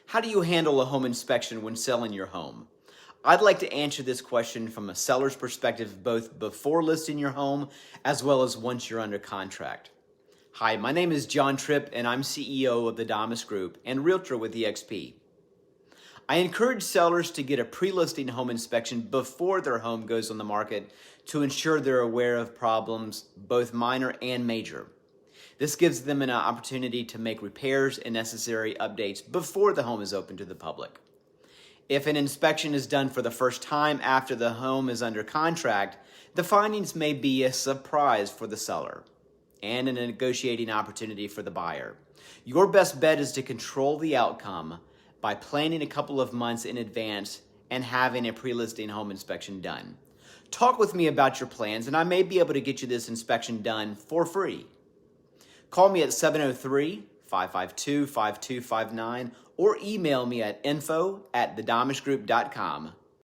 How do you handle a home inspection when selling your home? I'd like to answer this question from a seller's perspective, both before listing your home as well as once you're under contract. Hi, my name is Jon Tripp and I'm CEO of the Domus Group and Realtor with eXp. I encourage sellers to get a pre-listing home inspection before their home goes on the market to ensure they're aware of problems, both minor and major. This gives them an opportunity to make repairs and necessary updates before the home is open to the public. If an inspection is done for the first time after the home is under contract, the findings may be a surprise for the seller and a negotiating opportunity for the buyer. Your best bet is to control the outcome by planning a couple of months in advance and having a pre-listing home inspection done. Talk with me about your plans and I may be able to get you this inspection done for free. Call me at 703-552-5259 or email me at info@thedomusgroup.com.